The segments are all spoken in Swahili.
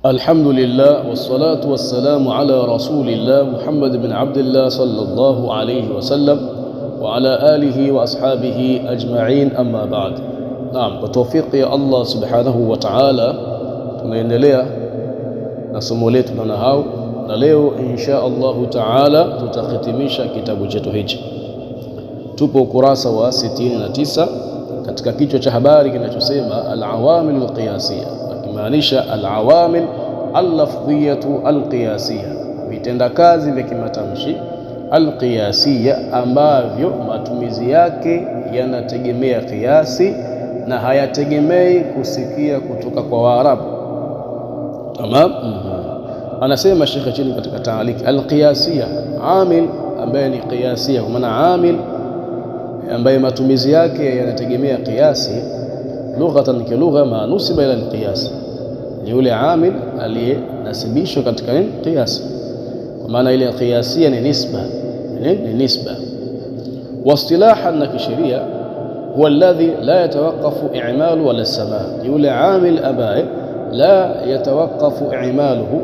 الحمد لله والصلاة والسلام على رسول الله محمد بن عبد الله صلى الله عليه وسلم وعلى آله وأصحابه أجمعين أما بعد. نعم، بتوفيق الله سبحانه وتعالى tunaendelea na somo letu na nahau, na leo insha Allahu taala tutahitimisha kitabu chetu hichi. Tupo ukurasa wa 69 katika kichwa cha habari kinachosema al-awamil al-qiyasiyya, akimaanisha al-awamil al-lafdhiyatu al-qiyasiyya, vitenda kazi vya kimatamshi al-qiyasiyya ambavyo matumizi yake yanategemea kiasi na hayategemei kusikia kutoka kwa Waarabu. Tamam. Anasema Sheikh chini katika taaliki, al-qiyasiyya amil ambaye ni qiyasiyya, kwa maana amil ambaye matumizi yake yanategemea kiasi. Lughatan kilugha ma nusiba ila al-qiyas, ni yule amil aliyenasibishwa katika qiyas, kwa maana ile qiyasiyya ni nisba, ni nisba. Wastilahan na kisheria huwa alladhi la yatawaqqafu i'malu wala samaa, yule amil ambaye la yatawaqqafu i'maluhu,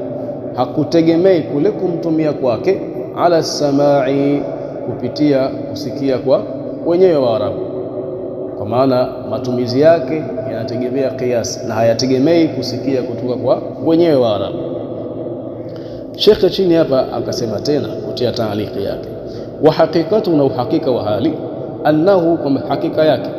hakutegemei kule kumtumia kwake, ala samai, kupitia kusikia kwa wenyewe wa Arabu, kwa maana matumizi yake yanategemea kiasi na hayategemei kusikia kutoka kwa wenyewe wa Arabu. Sheikh chini hapa akasema tena kutia taaliki yake, wa haqiqatu, na uhakika wa hali, annahu, kwa hakika yake,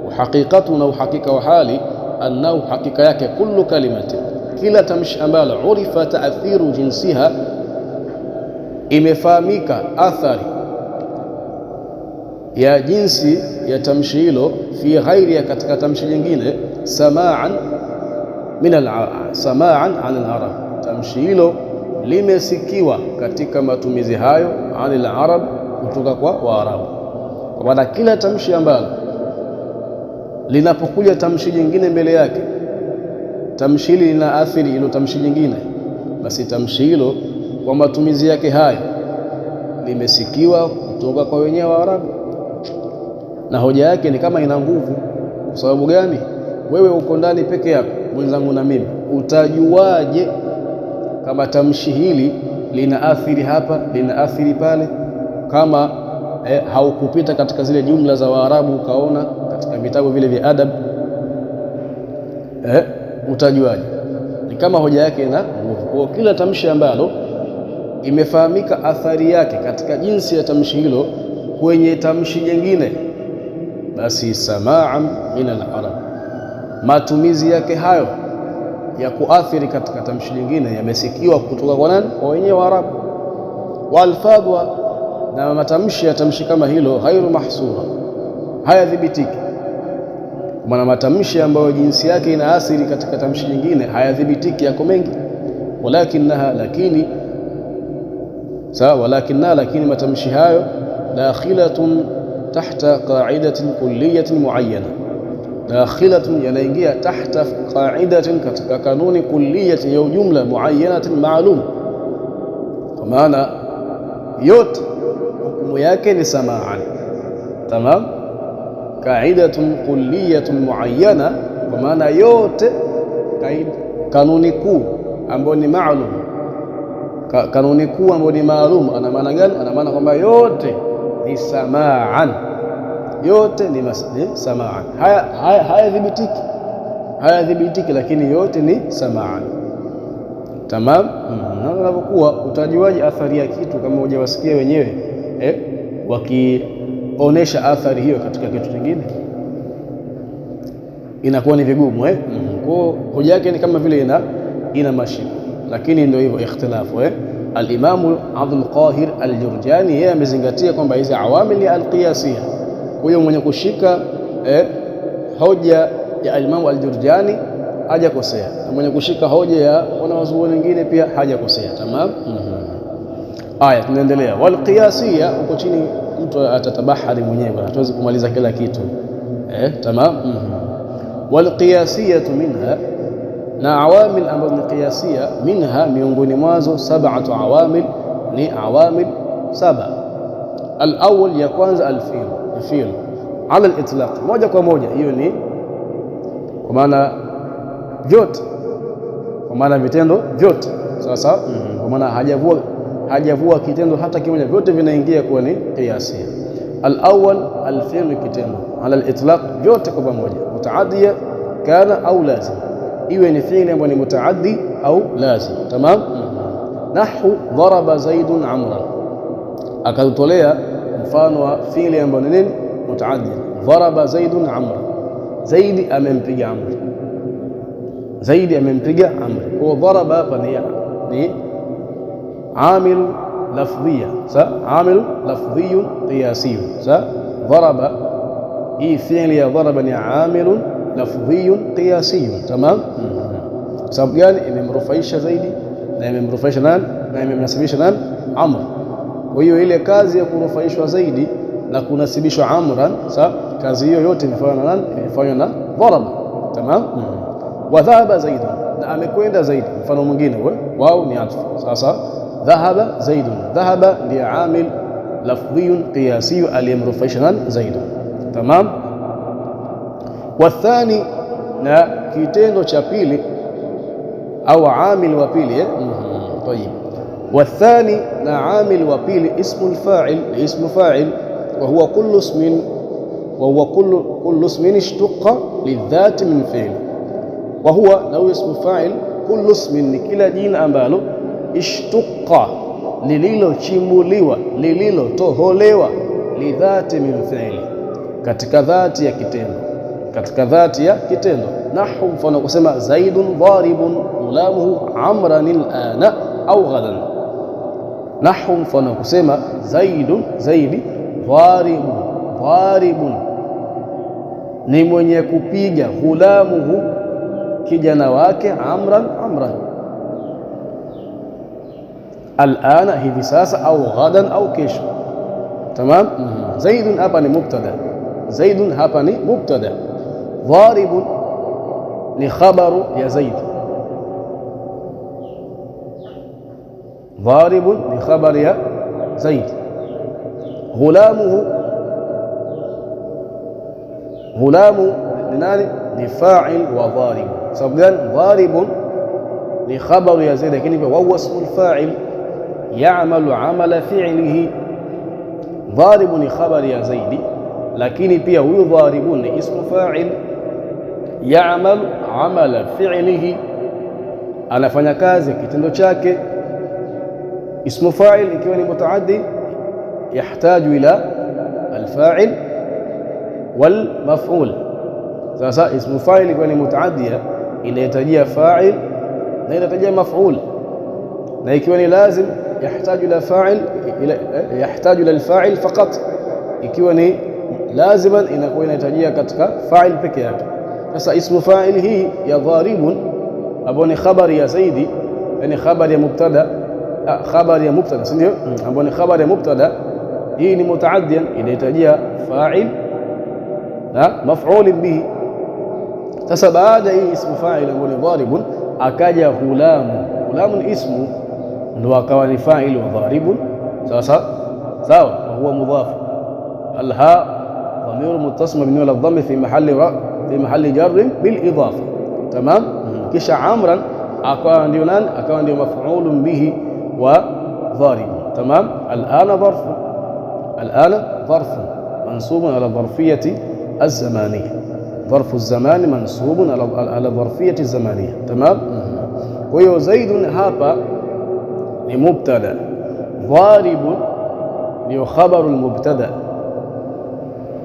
wa haqiqatu, na uhakika wa hali, annahu, hakika yake, kullu kalimati, kila tamshi ambalo urifa taathiru jinsiha, imefahamika athari ya jinsi ya tamshi hilo, fi ghairi, ya katika tamshi jingine, samaan an al-arab, tamshi hilo limesikiwa katika matumizi hayo anil arab, kutoka kwa Waarabu. Kwa maana kila tamshi ambalo linapokuja tamshi jingine mbele yake, tamshi hili lina athiri hilo tamshi jingine, basi tamshi hilo kwa matumizi yake hayo limesikiwa kutoka kwa wenyewe wa Arabu. Na hoja yake ni kama ina nguvu. Kwa sababu gani? Wewe uko ndani peke yako, mwenzangu na mimi, utajuaje kama tamshi hili lina athiri hapa, lina athiri pale, kama haukupita katika zile jumla za Waarabu ukaona katika vitabu vile vya adab? Utajuaje? Ni kama hoja yake ina nguvu. Kwa kila tamshi ambalo imefahamika athari yake katika jinsi ya tamshi hilo kwenye tamshi jingine, basi samaan min al-arab, matumizi yake hayo ya kuathiri katika tamshi lingine yamesikiwa kutoka kwa nani? Kwa wenyewe wa Arabu. Wa alfadha, na matamshi ya tamshi kama hilo, ghairu mahsura, hayadhibitiki. Maana matamshi ambayo jinsi yake inaathiri katika tamshi lingine hayadhibitiki, yako mengi. Walakinaha, lakini sawa, walakinaha, lakini matamshi hayo dakhilatun tahta qa'idatin kulliyatin muayyana, dakhilatun, yanaingia tahta qa'idatin, katika kanuni kulliyatin, ya ujumla, muayyanatin, maalum. Kwa maana yote hukumu yake ni samaan. Tamam, qa'idatun kulliyatun muayyana, kwa maana yote kanuni kuu ambayo ni maalum, kanuni kuu ambayo ni maalum. Ana maana gani? Ana maana kwamba yote ni samaan, yote ni samaan, hayadhibitiki, lakini yote ni samaan. Tamam. Na unapokuwa utajuaje athari ya kitu kama hujawasikia wenyewe wakionesha athari hiyo katika kitu kingine? Inakuwa ni vigumu. Kwa hoja yake ni kama vile ina mashiko, lakini ndio hivyo ikhtilafu. Al-Imam Abdul Qahir al-Jurjani yeye amezingatia kwamba hizi awamil ni al-qiyasiyya. Kwa hiyo mwenye kushika hoja ya al-Imam al-Jurjani hajakosea, na mwenye kushika hoja ya wanawazuoni wengine pia hajakosea. Tamam. Aya, tunaendelea. Wal qiyasiyya, huko chini mtu atatabahari mwenyewe, hatuwezi kumaliza kila kitu. Tamam. Wal qiyasiyyatu minha, na awamil ambazo ni qiyasiyya, minha, miongoni mwazo, sab'atu awamil, ni awamil saba. Al-awwal, ya kwanza, al-fi'l ala al-itlaq, moja kwa moja. Hiyo ni kwa maana vyote kwa maana vitendo vyote sasa, kwa maana hajavua kitendo hata kimoja, vyote vinaingia kuwa ni qiyasia. Al-awwal al-fi'l, kitendo ala al-itlaq, vyote kwa pamoja, mutaaddiya kana au lazim, iwe ni fi'li ambayo ni mutaaddi au lazim. Tamam. Nahwu daraba zaidun amran, akatolea mfano wa fi'li ambayo ni nini? Mutaaddi. Daraba zaidun amran, zaidi amempiga amri, zaidi amempiga amri. Kwa daraba hapa ni amil lafdhiya, sa amil lafdhiyun qiyasiyun. Sa daraba, hii fi'li ya daraba ni amilun lafdhiyun qiyasiyun. Tamam. Sababu gani? Imemrufaisha zaidi na imemrufaisha nani na imemnasibisha nani? Amr. Kwa hiyo ile kazi ya kurufaishwa zaidi na kunasibishwa amran, sa kazi hiyo yote imefanywa na nani? Imefanywa na daraba. Tamam. Wa dhahaba zaidun, na amekwenda zaidi. Mfano mwingine wao ni atfu. Sasa dhahaba zaidun, dhahaba ndiye amil lafdhiyun qiyasiyun aliyemrufaisha nani? Zaidun. Tamam. Wathani, na kitendo cha pili au amil wa pili. Tayib. Wathani, na amil wa pili, ismu al-fa'il, ismu fa'il, wa huwa kullu ismin ishtuqa lidhati min fi'l. Wa huwa, lau ismu fa'il, kullu ismin, ni kila jina ambalo ishtuqa, lililochimbuliwa, lililotoholewa, lidhati min fi'l, katika dhati ya kitendo, katika dhati ya kitendo. Nahwu, mfano kusema zaidun dharibun ghulamuhu amran al-ana au ghadan. Nahwu, mfano kusema zaidun, zaidi, dharibun ni mwenye kupiga, ghulamuhu kijana wake, amran al-ana, hivi sasa, au ghadan, au kesho. Tamam. Zaidun hapa ni mubtada, zaidun hapa ni mubtada. Dharibun ni khabaru ya zaid, dharibun ni khabar ya zaid. Ghulamu ni nani? Ni fa'il wa dharib. Sababu gani? Dharibun ni khabaru ya zaid, lakini wa huwa ismu al-fa'il ya'malu 'amala fi'lihi. Dharibun ni khabar ya zaidi, lakini pia huyu dharibun ni ismu fa'il ya'mal 'amala fi'lihi, anafanya kazi kitendo chake. Ismu fa'il ikiwa ni mutaaddi yahtaju ila al-fa'il wal maf'ul. Sasa ismu fa'il ikiwa ni mutaaddia inahitajia fa'il na inahitajia maf'ul, na ikiwa ni lazim yahtaju ila fa'il, yahtaju ila al-fa'il faqat. Ikiwa ni laziman inakuwa inahitajia katika fa'il peke yake. Sasa ismu fa'il hii ya dharibun ambayo ni khabari ya zaidi, yani khabari ya mubtada, khabari ya mubtada, si ndio? Ambayo ni khabari ya mubtada, hii ni mutaaddiyan, inahitajia fa'il na maf'ul bihi. Sasa baada hii ismu fa'il ambayo ni dharibun, akaja ghulamun ismu, ndo akawa ni fa'il wa dharibun. Sawa, huwa mudhaf. Alha dhamir muttasim mabni ala dhammi fi mahalli jarr bil idafa. Tamam. Kisha amran akawa ndio nani? Akawa ndio maf'ulun bihi wa dharib. Tamam. Al'ana dharf mansubun ala dharfiyati az-zamaniyya, dharfu az-zaman mansubun ala dharfiyati az-zamaniyya. Tamam. Kwa hiyo zaidun hapa ni mubtada, dharibun ni khabaru al-mubtada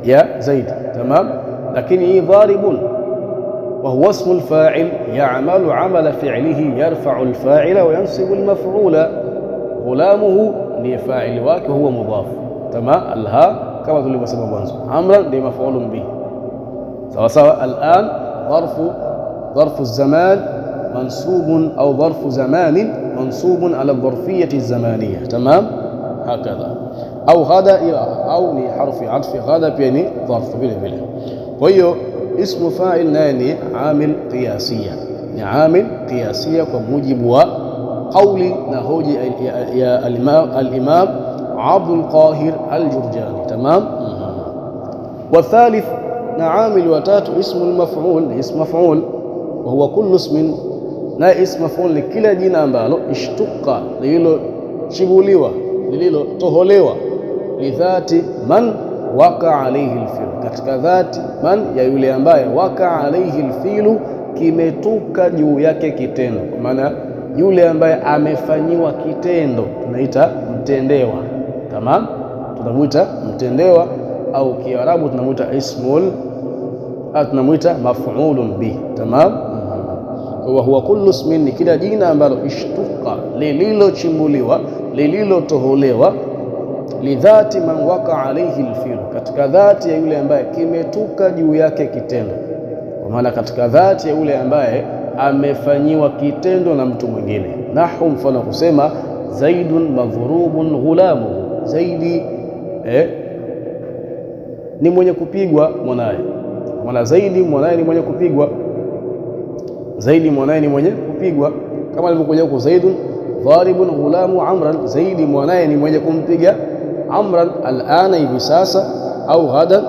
ya zaid. Tamam. Lakini hii dharibun wa huwa ismu al-fa'il ya'malu 'amala fi'lihi yarfa'u al-fa'ila wa yansibu al-maf'ula. Ghulamuhu ni fa'il wake, huwa mudhaf. Tamam. Alha kama tulivyosema mwanzo, amran ni maf'ulun bihi. sawa. Al-an dharfu az-zaman mansubun au dharfu zamanin mansubun ala dharfiyati az-zamaniyya. Tamam. Hakadha. Au ghada, au ni harfi atfi, ghada pia ni dharfu vile vile. Kwa hiyo ismu fa'il naye ni amil qiyasiyya, ni amil qiyasiyya kwa mujibu wa qawli na hoja ya al-imam Abdul Qahir al-Jurjani. Tamam. Wa thalith, na amil wa tatu, ismu al-maf'ul, ismu maf'ul, wa huwa kullu ismin na ismu maf'ul ni kila jina ambalo ishtuqa, lililochibuliwa, lililotoholewa, lidhati man waqa alayhi alfi'l, katika dhati man ya yule ambaye waqa alayhi alfi'l, kimetuka juu yake kitendo. Kwa maana yule ambaye amefanyiwa kitendo tunaita mtendewa. Tamam, tunamuita mtendewa, au Kiarabu tunamuita ismul, tunamuita maf'ulun bi. Tamam, wa huwa kullu ismin, ni kila jina ambalo ishtuqa, lililochimbuliwa, lililotoholewa, lidhati man waqa alayhi alfi'l, katika dhati ya yule ambaye kimetuka juu yake kitendo. Kwa maana katika dhati ya yule ambaye amefanyiwa kitendo na mtu mwingine. Nahu, mfano kusema Zaidun madhrubun ghulamuhu, Zaidi ni mwenye kupigwa mwanaye. Maana Zaidi mwanaye ni mwenye kupigwa, Zaidi mwanaye ni mwenye kupigwa, kama alivyokuja huko Zaidun dharibun ghulamu Amran, Zaidi mwanaye ni mwenye kumpiga Amran, alana, hivi sasa, au ghadan,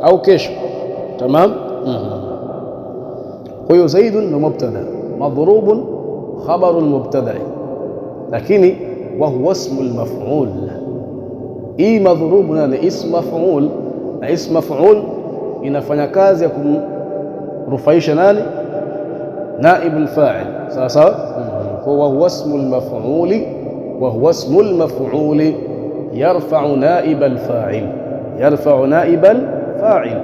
au kesho. Tamam. Kwa hiyo Zaidun ni mubtada, madhrubun khabarun mubtada, lakini wa huwa ismul maf'ul. Hii madhrubun ni ism maf'ul, na ism maf'ul inafanya kazi ya kumrufaisha nani? Naib al-fa'il. Sawa sawa. Wa huwa ismul maf'uli, wa huwa ismul maf'uli yarfa'u naib al-fa'il, yarfa'u naib al-fa'il.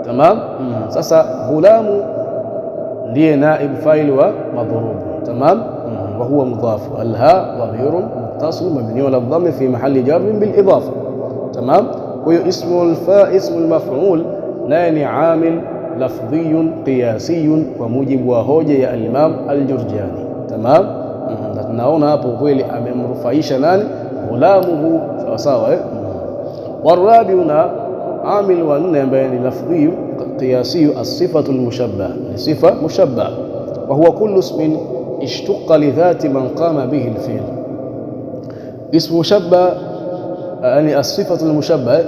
Tamam. Sasa ghulamu ndiye naib fa'il wa madhrub. Tamam. wa huwa mudhaf, alha dhamirun muttasil mabni ala dhammi fi mahalli jar bil idafa. Tamam. Kwa hiyo ismul maf'ul naye ni amil lafdhiyun qiyasiyun kwa mujibu wa hoja ya al-Imam al-Jurjani. Tamam. Na tunaona hapo kweli amemrufaisha nani? Ghulamuhu. Sawa sawa. Warabiuna, amil wa nne ambaye ni lafdhiyu qiyasiyu, as-sifatu al-mushabbah, ni sifa mushabbah. Wa huwa kullu ismin ishtuqa li dhati man qama bihi al-fi'l. Ismu mushabbah yani as-sifatu al-mushabbah,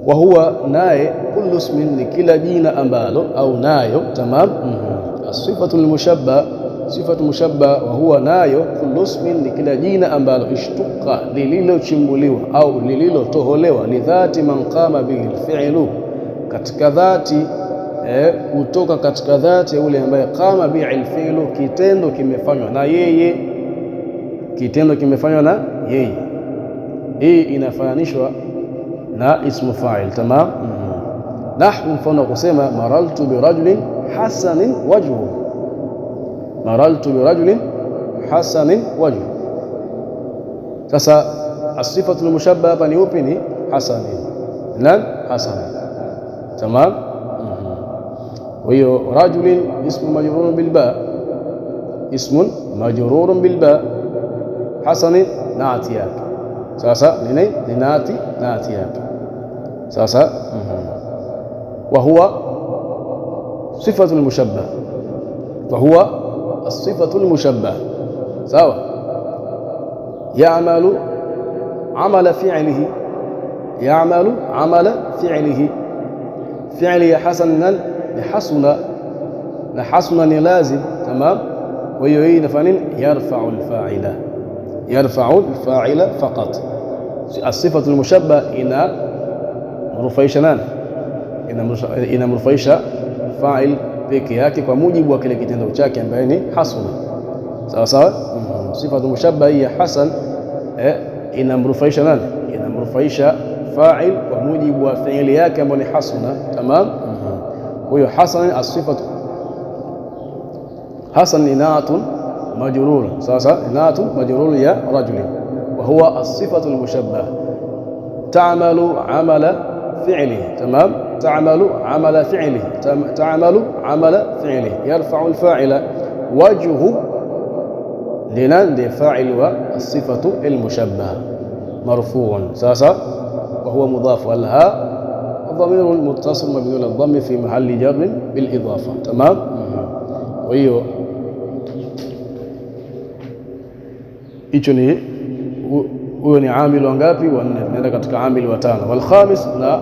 wa huwa naye kullu ismin ni kila jina ambalo, au nayo. Tamam. As-sifatu al-mushabbah, sifatu mushabbah, wa huwa nayo kullu ismin ni kila jina ambalo ishtuqa, lililochimbuliwa au lililotoholewa, lidhati man qama bihi al-fi'lu, katika dhati kutoka katika dhati ya yule ambaye qama bihi al-fi'lu, kitendo kimefanywa na yeye, kitendo kimefanywa na yeye. Hii inafananishwa na ismu fa'il. Tamam. Nahwu, mfano kusema maraltu bi rajulin hasanin wajhu, maraltu bi rajulin hasanin wajhu. Sasa as-sifatu al-mushabbah hapa ni upi? Ni hasanin, lan hasan. Tamam. Wa hiyo rajulin ismu majrurun bil ba, ismun majrurun bil ba, hasanin naati yake. Sasa ni naati yake. Sasa wa huwa sifatu al-mushabbah, fa huwa as-sifatu al-mushabbah. Sawa. Ya'malu amala fi'lihi, ya'malu amala fi'lihi, fi'li ya hasanan ni hasuna, na hasuna ni lazim. Tamam. Kwa hiyo hii inafanya nini? Yarfa'u al-fa'ila, yarfa'u al-fa'ila faqat. As-sifatu al-mushabbah ina mrufaisha nani? Inamrufaisha fa'il peke yake kwa mujibu wa kile kitendo chake ambaye ni hasuna. Sawa sawa. Sifatu mushabbah ya hasan inamrufaisha nani? Inamrufaisha fa'il kwa mujibu wa fi'ili yake ambayo ni hasuna. Tamam. Huyo hasan, as-sifatu hasan inaatun majrur. Sawa sawa. Inaatun majrur ya rajulin, wa huwa as-sifatu al-mushabbah. Ta'malu amala fi'lihi. Tamam. تعمل عمل فعله، تعمل عمل فعله، يرفع الفاعل، وجه لنان فاعل، والصفة المشبهة مرفوع. ساسا وهو مضاف، والهاء الضمير المتصل مبني على الضم في محل جر بالإضافة. تمام. وهي hicho ni huyo ni amili wangapi? Wanne. Tunaenda katika amili watano. Wal khamis, na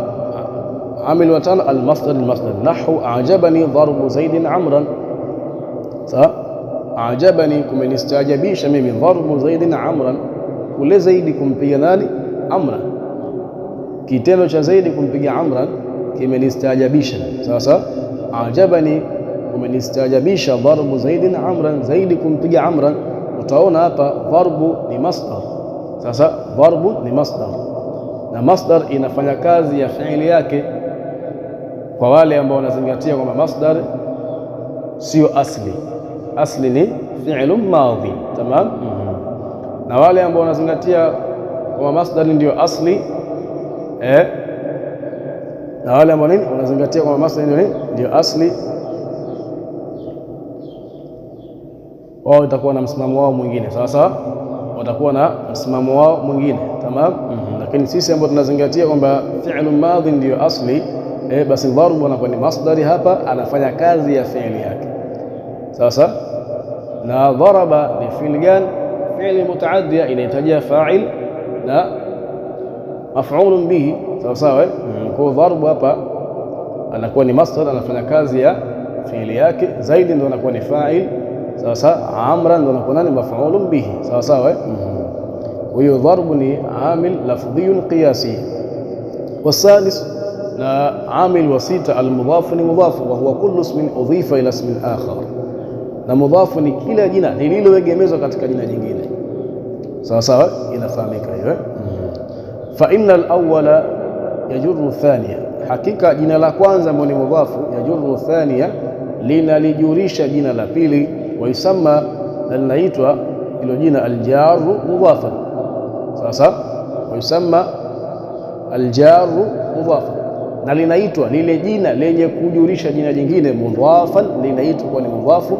amili watano almasdar. Almasdar nahwu a'jabani darbu zaidin amran, Sawa, ajabani, kumenistaajabisha mimi, dharbu Zaidin Amran, kule Zaidi kumpiga nani? Amran. Kitendo cha Zaidi kumpiga Amran kimenistaajabisha. Sasa ajabani, kumenistaajabisha, dharbu Zaidin Amran, Zaidi kumpiga Amran. Utaona hapa dharbu ni masdar. Sasa dharbu ni masdar, na masdar inafanya kazi ya fi'li yake, kwa wale ambao wanazingatia kwamba masdar sio asli. Asli ni fi'lu madhi, tamam. Na wale ambao wanazingatia kwamba masdar ndio asli, na wale ambao wanazingatia kwamba masdar ndio asli, wao watakuwa na msimamo wao mwingine. Sasa watakuwa na msimamo wao mwingine, tamam. Lakini sisi ambao tunazingatia kwamba fi'lu madhi ndio asli, basi dharbu anakuwa ni masdari, hapa anafanya kazi ya fi'li yake. Sasa na dharaba ni fi'li gani? Fi'li mutaaddia, inahitajia fa'il na maf'ulun bihi. Sawa sawa. Kwa dharbu hapa anakuwa ni masdar, anafanya kazi ya fi'li yake. Zaidi ndio anakuwa ni fa'il. Sasa Amran ndio anakuwa ni maf'ulun bihi. Sawa sawa. Huyo dharbu ni amil lafdhiyun qiyasi. Wasalis, na amil wa sita, almudhafu ni mudhafu, wa huwa kullu ismin udhifa ila ismin akhar, na mudhafu ni kila jina lililoegemezwa katika jina jingine. Sawa sawa, inafahamika hiyo. Fa inna al-awwala yajurru thaniya, hakika jina la kwanza ambalo ni mudhafu, yajurru thaniya, linalijurisha jina la pili. Wa yusamma, na linaitwa hilo jina aljaru mudhafan. Sasa wa yusamma aljaru mudhafan, na linaitwa lile jina lenye kujurisha jina jingine mudhafan, linaitwa kwa ni mudhafu.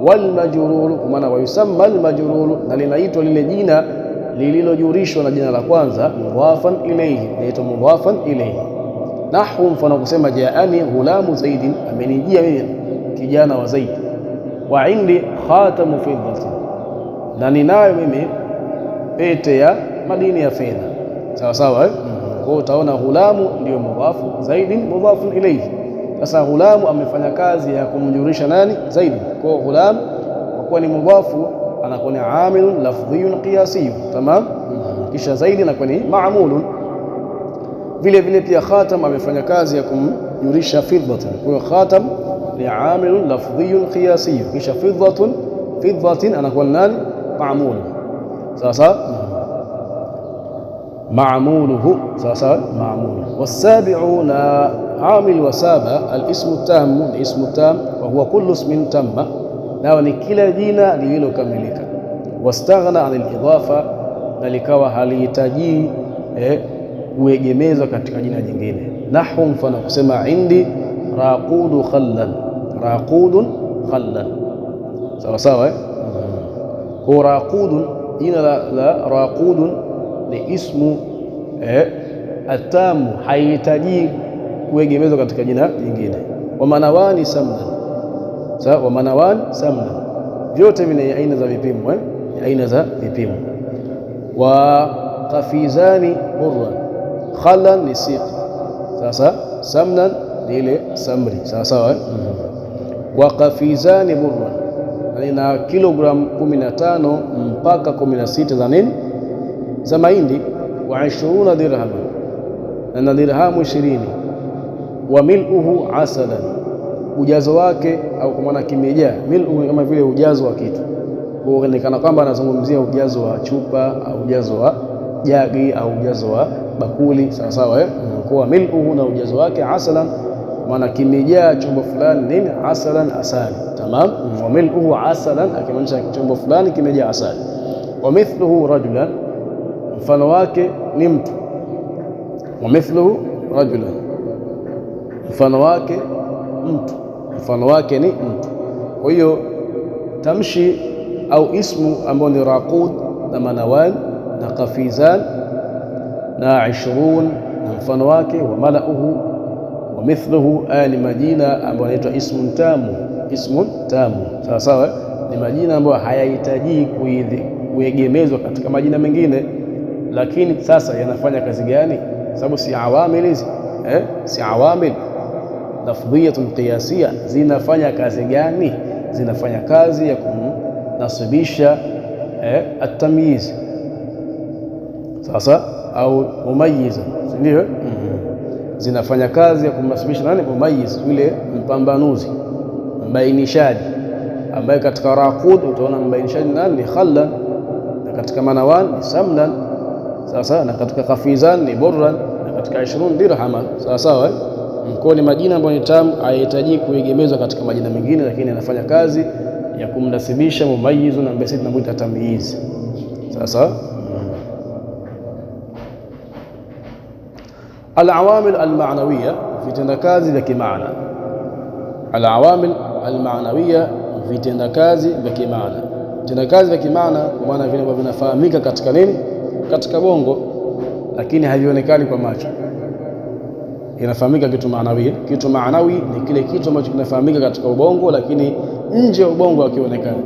Wal majruru, kwa maana wa yusamma al majruru, na linaitwa lile jina lililojurishwa na jina la kwanza mudhafan ilayhi, linaitwa mudhafan ilayhi. Nahwu, mfano kusema jaani ghulamu Zaidin, amenijia mimi kijana wa Zaid. Wa indi khatamu fiddatin, na ninayo mimi pete ya madini ya fedha. Sawa sawa. Kwa utaona ghulamu ndio mudhafu, Zaidin mudhafun ilayhi. Sasa ghulamu amefanya kazi ya kumjurisha nani? Zaid. Kwa ghulam kwa kuwa ni mudhafu anakuwa ni amilun lafdhiyun qiyasiyun, tamam. Kisha Zaid anakuwa ni ma'mulun. Vile vile pia khatam amefanya kazi ya kumjurisha fiddatin. Kwa hiyo khatam ni amilun lafdhiyun qiyasiyun, kisha fiddatin anakuwa nani? Ma'mul. Sasa معموله. ساسا معمول. والسابعون عامل وسابع الاسم التام، الاسم التام وهو كل اسم تم، nao ni kila jina lililokamilika. Wastaghna anil idhafa, na likawa halihitaji kuegemezwa katika jina jingine. Nahwu, mfano kusema indi raqudu khallan, raqudun khallan. Sawa sawa. Kwa raqudun, jina la raqudun ni ismu atamu, haihitaji kuegemezwa katika jina jingine. Wa manawani samna, sawa. Wa manawani samna, vyote vina aina za vipimo, aina za vipimo. Wa qafizani burran, khallan ni siqi, sasa samnan ni ile samri. Sawa sawa. Wa qafizani burran, na kilogram 15 mpaka 16 za nini? Za mahindi. Wa 20 dirham, na dirhamu 20. Wa mil'uhu asalan, ujazo wake au kwa maana kimejaa. Mil'uhu kama vile ujazo wa kitu, kwa hiyo kana kwamba anazungumzia ujazo wa chupa au ujazo wa jagi au ujazo wa bakuli. Sawa sawa. Kwa mil'uhu na ujazo wake, asalan maana kimejaa chombo fulani nini? Asalan, asali, tamam. Wa mil'uhu asalan akimaanisha chombo fulani kimejaa asali. Wa mithluhu rajulan, mfano wake ni mtu. Wa mithluhu rajulan, mfano wake mtu, mfano wake ni mtu. Kwa hiyo tamshi au ismu ambao ni raqud na manawan na qafizan na 20 na mfano wake, wa malauhu wa mithluhu, ni majina ambayo yanaitwa ismun tamu. Ismun tamu, sawa sawa, ni majina ambayo hayahitaji kuegemezwa katika majina mengine. Lakini sasa yanafanya kazi gani? Sababu si awamil hizi, si awamil lafdhiyatun qiyasiyya, zinafanya kazi gani? zinafanya kazi ya kumnasibisha at-tamyiz sasa, au mumayyiza, ndio zinafanya kazi ya kumnasibisha nani? Mumayyiz, yule mpambanuzi, mbainishaji, ambaye katika raqud utaona mbainishaji nani? Ni Khallan, na katika Manawan ni Samnan, sasa, na katika Khafizan ni Burran, na katika 20 dirhaman, sawa sawa. Kwa ni majina ambayo ni tamu, hayahitaji kuegemezwa katika majina mengine, lakini yanafanya kazi ya kumnasibisha mumayyizu, na ambaye sisi tunamuita tamyiz. Sasa al-awamil al-ma'nawiyya, vitendakazi vya kimaana. Al-awamil al-ma'nawiyya, vitendakazi vya kimaana. Vitendakazi vya kimaana kwa maana vile ambavyo vinafahamika katika nini? Katika bongo, lakini havionekani kwa macho. Inafahamika kitu maanawi. Kitu maanawi ni kile kitu ambacho kinafahamika katika ubongo, lakini nje ya ubongo hakionekani.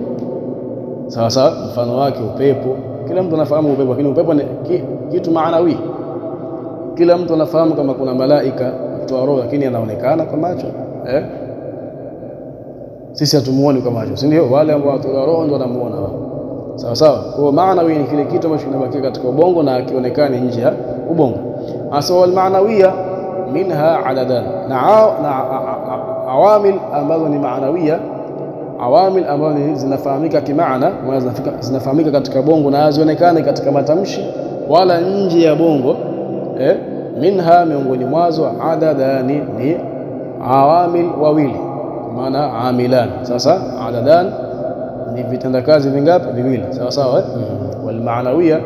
Sawa sawa, mfano wake upepo. Kila mtu anafahamu upepo, lakini upepo ni kitu maanawi. Kila mtu anafahamu kama kuna malaika mtoa roho, lakini anaonekana kwa macho. Sisi hatumuoni kwa macho, si ndio? Wale ambao watoa roho ndio wanamuona wao. Sawa sawa. Kwa maanawi ni kile kitu ambacho kinabaki katika ubongo na hakionekani nje ya ubongo. Asa wal maanawiyya minha adadan, na awamil ambazo ni maanawia, awamil ambazo zinafahamika kimaana, zinafahamika katika bongo na hazionekani katika matamshi wala nje ya bongo. Minha, miongoni mwazo, adadani, ni awamil wawili, maana amilan. Sasa adadan ni vitendakazi vingapi? Viwili, sawa sawa. Wal maanawia,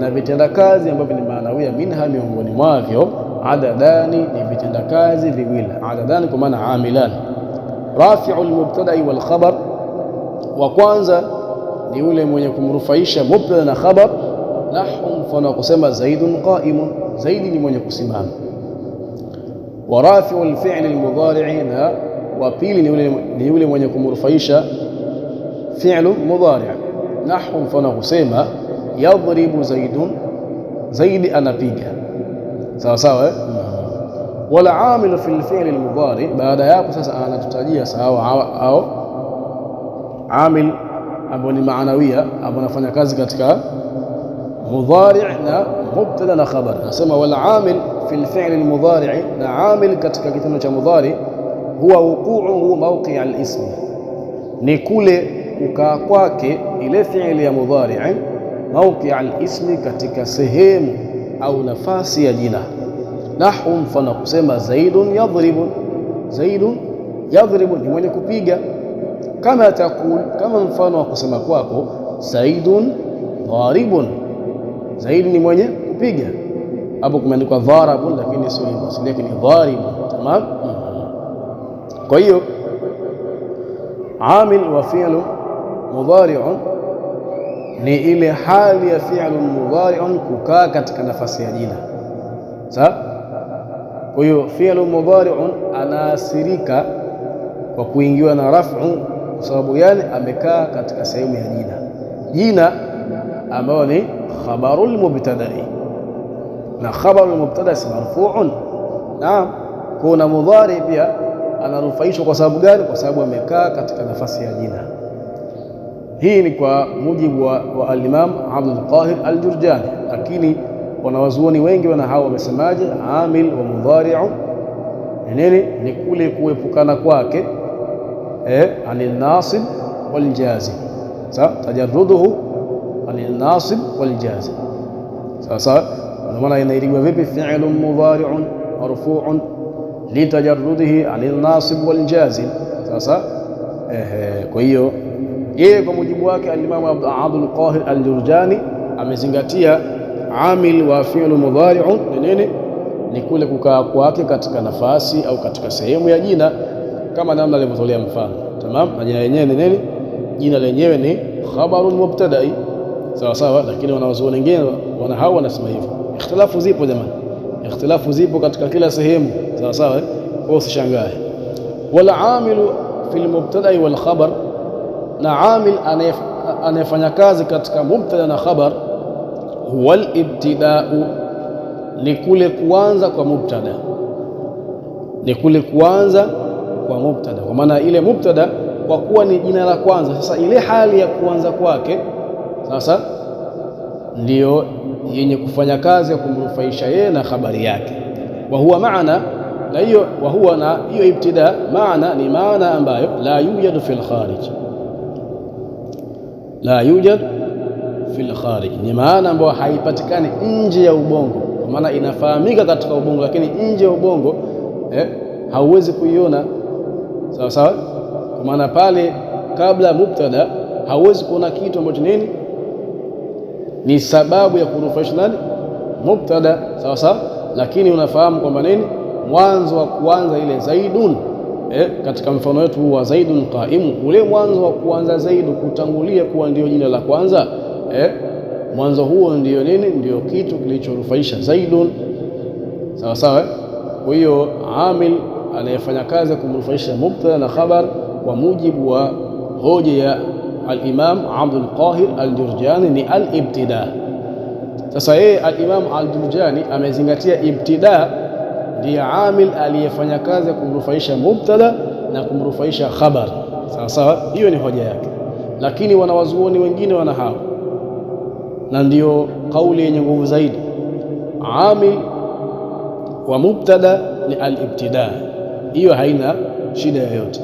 na vitendakazi ambavyo ni maanawia, minha, miongoni mwavyo, adadani, ni vitendakazi viwili. Adadani kwa maana amilan. Rafi'u al-mubtada'i wal khabar, wa kwanza ni yule mwenye kumrufaisha mubtada na khabar. Nahu, mfano kusema zaidun qa'imun, zaidi ni mwenye kusimama. Wa rafi'u al-fi'l al-mudhari', na wa pili ni yule mwenye kumrufaisha fi'l mudhari'. Nahu, mfano kusema yadhribu zaidun, zaidi anapiga, sawa sawa. Wala amilu fil fi'l al-mudhari, baada ya hapo sasa anatutajia sawa au amil ambao ni maanawia, ambao anafanya kazi katika mudhari' na mubtada na khabar. Anasema wala amil fil fi'l al-mudhari, na amil katika kitendo cha mudhari, huwa wuqu'uhu mawqi' al-ism, ni kule kukaa kwake ile fi'li ya mudhari' mawqi' al-ism, katika sehemu au nafasi ya jina. Nahu, mfano kusema zaidun yadhribu, zaidun yadhribu ni mwenye kupiga. Kama takul, kama mfano wa kusema kwako zaidun dharibun, zaidi ni mwenye kupiga. Hapo kumeandikwa dharabun, lakini sio hivyo, asili yake ni dharibun. Tamam. Kwa hiyo amil wa fi'l mudhari'un ni ile hali ya fi'l mudhari'un kukaa katika nafasi ya jina. Sawa. Kwa hiyo fi'l mudhari'un anaasirika kwa kuingiwa na raf'u, kwa sababu gani? Amekaa katika sehemu ya jina, jina ambayo ni khabarul mubtada'i, na khabarul mubtada' marfu'un. Naam. Kuna mudhari pia anarufaishwa kwa sababu gani? Kwa sababu amekaa katika nafasi ya jina. Hii ni kwa mujibu wa al-Imam Abdul Qahir al-Jurjani, lakini wanawazuoni wengi hao wamesemaje? Amil wa mudhari'u nini? Ni kule kuepukana kwake anil nasib wal jazim. Sawa, tajarruduhu anil nasib wal jazim. Sasa kwa maana inairigwa vipi? Fi'lun mudhari'un marfu'un litajarrudihi anil nasib wal jazim. Sasa kwa hiyo yeye kwa mujibu wake al-Imam Abdul Qahir al-Jurjani amezingatia amil wa fi'l mudhari'un ni nini? Ni kule kukaa kwake katika nafasi au katika sehemu ya jina, kama namna alivyotolea mfano. Tamam. Na jina lenyewe ni nini? Jina lenyewe ni khabarul mubtada'i, sawa sawa. Lakini wanawazuoni wengine hao wanasema hivyo. Ikhtilafu zipo jamani, ikhtilafu zipo katika kila sehemu, sawa sawa. Kwa usishangae. Wala amilu fil mubtada'i wal khabar, na amil anayefanya kazi katika mubtada na khabar, huwal ibtida'u, ni kule kuanza kwa mubtada, ni kule kuanza kwa mubtada. Kwa maana ile mubtada kwa kuwa ni jina la kwanza. Sasa ile hali ya kuanza kwake sasa ndiyo yenye kufanya kazi ya kumrufaisha yeye na habari yake. Wa huwa maana, na hiyo wa huwa na hiyo ibtida maana ni maana ambayo la yujadu fil kharij, la yujad fil kharij, ni maana ambayo haipatikani nje ya ubongo. Kwa maana inafahamika katika ubongo, lakini nje ya ubongo hauwezi kuiona. Sawa sawa. Kwa maana pale kabla mubtada hauwezi kuona kitu ambacho nini ni sababu ya kunufaisha nani mubtada. Sawa sawa. Lakini unafahamu kwamba nini mwanzo wa kuanza ile zaidun, katika mfano wetu wa zaidun qaimu, ule mwanzo wa kuanza zaidu kutangulia kuwa ndio jina la kwanza, mwanzo huo ndio nini, ndio kitu kilichorufaisha zaidun. Sawa sawa. Kwa hiyo amil anayefanya kazi ya kumrufaisha mubtada na khabar kwa mujibu wa hoja ya al-Imam Abdul Qahir al-Jurjani ni al-ibtida. Sasa yeye al-Imam al-Jurjani amezingatia ibtida ndiye amil aliyefanya kazi ya kumrufaisha mubtada na kumrufaisha khabar. Sawa sawa, hiyo ni hoja yake. Lakini wanawazuoni wengine wana hao, na ndio kauli yenye nguvu zaidi, amil wa mubtada ni al-ibtida. Hiyo haina shida yoyote.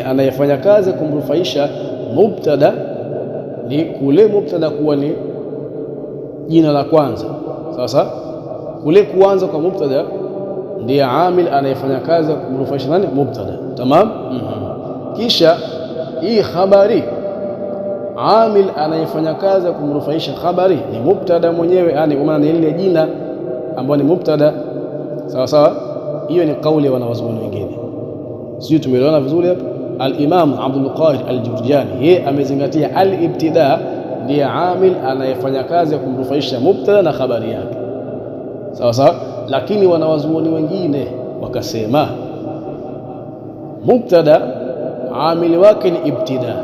Anayefanya kazi kumrufaisha mubtada ni kule mubtada kuwa ni jina la kwanza. Sasa kule kuanza kwa mubtada ndiye amil anayefanya kazi kumrufaisha nani mubtada. Tamam. Kisha hii khabari, amil anayefanya kazi kumrufaisha khabari ni mubtada mwenyewe, yani kwa maana ile jina ambalo ni mubtada. Sawa sawa. Hiyo ni kauli ya wanawazuoni wengine. Sio, tumeelewana vizuri hapa? Al-Imam Abdul Qahir al-Jurjani yeye amezingatia al-ibtida ndiye amil anayefanya kazi ya kumrufaisha mubtada na habari yake. Sawa sawa. Lakini wanawazuoni wengine wakasema mubtada amili wake ni ibtida,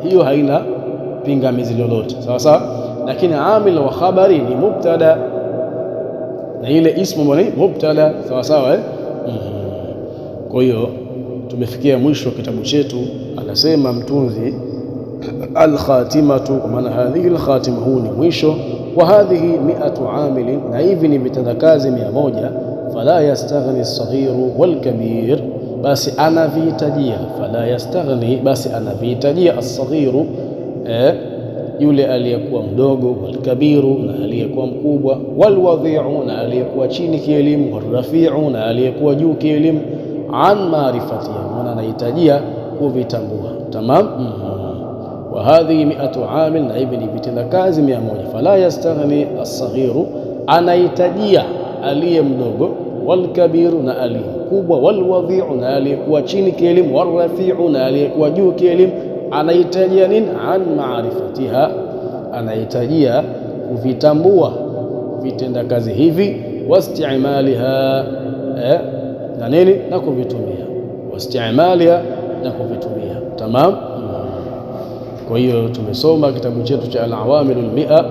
hiyo haina pingamizi lolote. Sawa sawa. Lakini amil wa khabari ni mubtada na ile ismu ni mubtada. Sawa sawa. Kwa hiyo tumefikia mwisho wa kitabu chetu. Anasema mtunzi al-khatimatu, kwa maana hadhihi al-khatima, huu ni mwisho. Wa hadhihi 100 amilin, na hivi ni vitendakazi 100. Fala yastaghni as-saghiru wal-kabir, basi anavihitajia. Fala yastaghni, basi anavihitajia as-saghiru, yule aliyekuwa mdogo, wal-kabiru, na aliyekuwa mkubwa, wal-wadhi'u, na aliyekuwa chini kielimu, wal-rafi'u, na aliyekuwa juu kielimu, an maarifatiha, maana anahitajia kuvitambua. Tamam. Wa hadhihi 100 amil, na hivi ni vitendakazi 100. Fala yastaghni as-saghiru, anahitajia aliye mdogo, wal-kabiru, na aliye mkubwa, wal-wadhi'u, na aliyekuwa chini kielimu, wal-rafi'u, na aliyekuwa juu kielimu, anahitajia nini? An maarifatiha, anahitajia kuvitambua vitendakazi hivi, wastimaliha, na nini, na kuvitumia, wastimaliha, na kuvitumia. Tamam. Kwa hiyo tumesoma kitabu chetu cha al-awamilul 100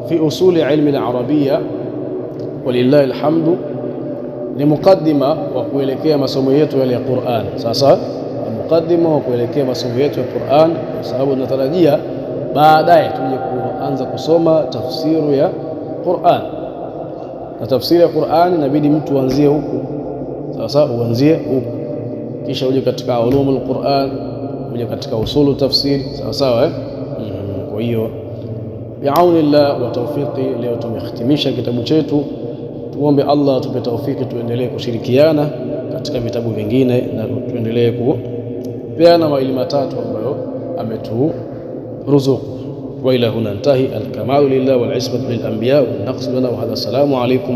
fi usuli ilmi al-arabia, walillahi alhamdu. Ni mukaddima wa kuelekea masomo yetu yale ya Qur'an. Sasa ni mukaddima wa kuelekea masomo yetu ya Qur'an, kwa sababu tunatarajia baadaye tuje kuanza kusoma tafsiru ya Qur'an, na tafsiri ya Qur'an inabidi mtu uanzie huku. Sasa uanzie huku, kisha uje katika ulumul Qur'an, uje katika usulu tafsiri. Sawa sawa. Kwa hiyo biaunillah wa tawfiqi, leo tumehitimisha kitabu chetu. Tuombe Allah atupe tawfiki, tuendelee kushirikiana katika vitabu vingine, na tuendelee kupeana maili matatu ambayo ameturuzuku. Wa ila huna ntahi. Al-kamalu lillah wal ismatu lil anbiya wal naqsu lana wa hadha. Assalamu alaykum.